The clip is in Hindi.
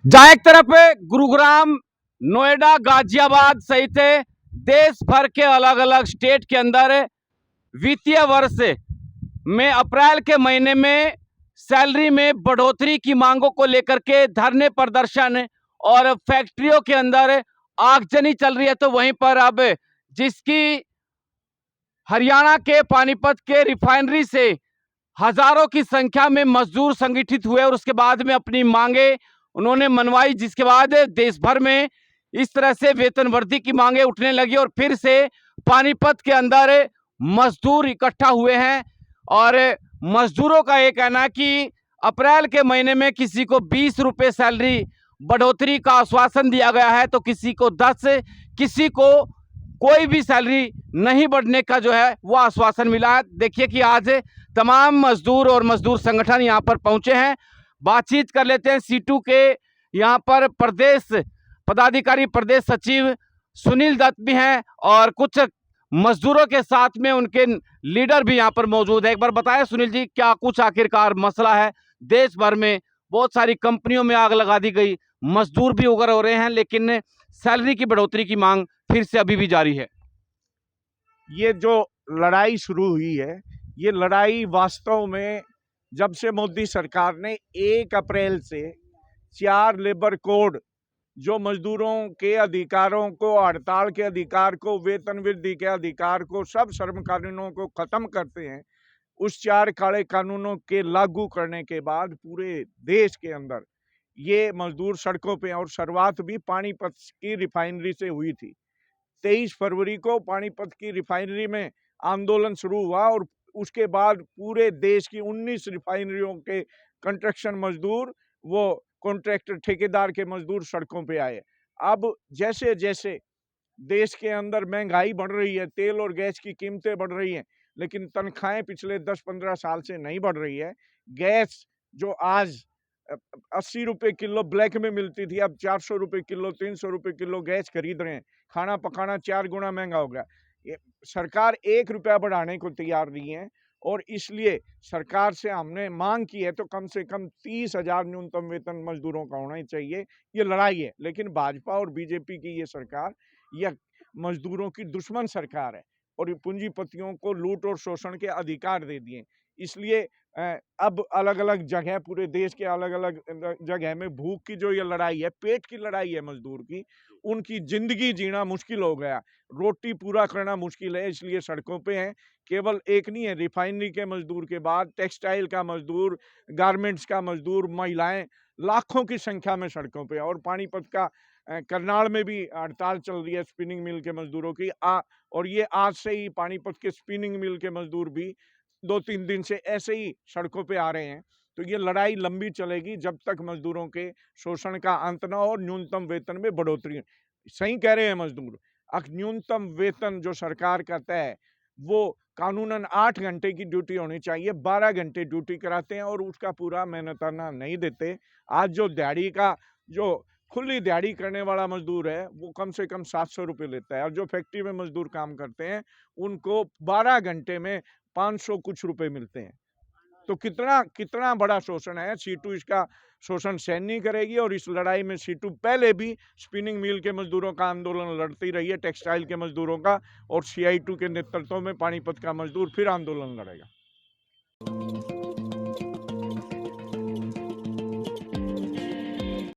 जहां एक तरफ गुरुग्राम, नोएडा, गाजियाबाद सहित देश भर के अलग अलग स्टेट के अंदर वित्तीय वर्ष में अप्रैल के महीने में सैलरी में बढ़ोतरी की मांगों को लेकर के धरने, प्रदर्शन और फैक्ट्रियों के अंदर आगजनी चल रही है। तो वहीं पर अब जिसकी हरियाणा के पानीपत के रिफाइनरी से हजारों की संख्या में मजदूर संगठित हुए और उसके बाद में अपनी मांगे उन्होंने मनवाई, जिसके बाद देश भर में इस तरह से वेतन वृद्धि की मांगे उठने लगी और फिर से पानीपत के अंदर मजदूर इकट्ठा हुए हैं। और मजदूरों का ये कहना है कि अप्रैल के महीने में किसी को 20 रुपए सैलरी बढ़ोतरी का आश्वासन दिया गया है, तो किसी को 10, किसी को कोई भी सैलरी नहीं बढ़ने का जो है वो आश्वासन मिला है। देखिए कि आज तमाम मजदूर और मजदूर संगठन यहाँ पर पहुंचे हैं। बातचीत कर लेते हैं। सीटू के यहाँ पर प्रदेश पदाधिकारी, प्रदेश सचिव सुनील दत्त भी हैं और कुछ मजदूरों के साथ में उनके लीडर भी यहाँ पर मौजूद है। एक बार बताएं सुनील जी, क्या कुछ आखिरकार मसला है? देश भर में बहुत सारी कंपनियों में आग लगा दी गई, मजदूर भी उगर हो रहे हैं, लेकिन सैलरी की बढ़ोतरी की मांग फिर से अभी भी जारी है। ये जो लड़ाई शुरू हुई है, ये लड़ाई वास्तव में जब से मोदी सरकार ने 1 अप्रैल से 4 लेबर कोड जो मजदूरों के अधिकारों को, हड़ताल के अधिकार को, वेतन वृद्धि के अधिकार को, सब श्रम कानूनों को खत्म करते हैं, उस 4 काले कानूनों के लागू करने के बाद पूरे देश के अंदर ये मजदूर सड़कों पे, और शुरुआत भी पानीपत की रिफाइनरी से हुई थी। 23 फरवरी को पानीपत की रिफाइनरी में आंदोलन शुरू हुआ और उसके बाद पूरे देश की 19 रिफाइनरियों के कंस्ट्रक्शन मजदूर, वो कॉन्ट्रैक्टर ठेकेदार के मजदूर सड़कों पे आए। अब जैसे जैसे देश के अंदर महंगाई बढ़ रही है, तेल और गैस की कीमतें बढ़ रही हैं, लेकिन तनख्वाहें पिछले 10-15 साल से नहीं बढ़ रही है। गैस जो आज 80 रुपए किलो ब्लैक में मिलती थी, अब 400 रुपए किलो, 300 रुपए किलो गैस खरीद रहे हैं। खाना पकाना 4 गुना महंगा हो गया। ये सरकार 1 रुपया बढ़ाने को तैयार नहीं है और इसलिए सरकार से हमने मांग की है तो कम से कम 30,000 न्यूनतम वेतन मजदूरों का होना ही चाहिए। ये लड़ाई है, लेकिन भाजपा और बीजेपी की ये सरकार यह मजदूरों की दुश्मन सरकार है और पूंजीपतियों को लूट और शोषण के अधिकार दे दिए। इसलिए अब अलग अलग जगह, पूरे देश के अलग अलग जगह में भूख की जो ये लड़ाई है, पेट की लड़ाई है मजदूर की, उनकी जिंदगी जीना मुश्किल हो गया, रोटी पूरा करना मुश्किल है, इसलिए सड़कों पे हैं। केवल एक नहीं है, रिफाइनरी के मजदूर के बाद टेक्सटाइल का मजदूर, गारमेंट्स का मजदूर, महिलाएं लाखों की संख्या में सड़कों पे। और पानीपत का करनाल में भी हड़ताल चल रही है स्पिनिंग मिल के मजदूरों की। और ये आज से ही पानीपत के स्पिनिंग मिल के मजदूर भी 2-3 दिन से ऐसे ही सड़कों पे आ रहे हैं। तो ये लड़ाई लंबी चलेगी जब तक मजदूरों के शोषण का अंत न हो और न्यूनतम वेतन में बढ़ोतरी। सही कह रहे हैं मजदूर, न्यूनतम वेतन जो सरकार का तय है वो कानूनन 8 घंटे की ड्यूटी होनी चाहिए, 12 घंटे ड्यूटी कराते हैं और उसका पूरा मेहनताना नहीं देते। आज जो दिहाड़ी का, जो खुली दिहाड़ी करने वाला मजदूर है, वो कम से कम 700 रुपये लेता है और जो फैक्ट्री में मजदूर काम करते हैं उनको 12 घंटे में 500 कुछ रुपए मिलते हैं। तो कितना कितना बड़ा शोषण है। सीटू इसका शोषण सहन नहीं करेगी और इस लड़ाई में सीटू पहले भी स्पिनिंग मिल के मजदूरों का आंदोलन लड़ती रही है, टेक्सटाइल के मजदूरों का, और CI2 के नेतृत्व में पानीपत का मजदूर फिर आंदोलन लड़ेगा।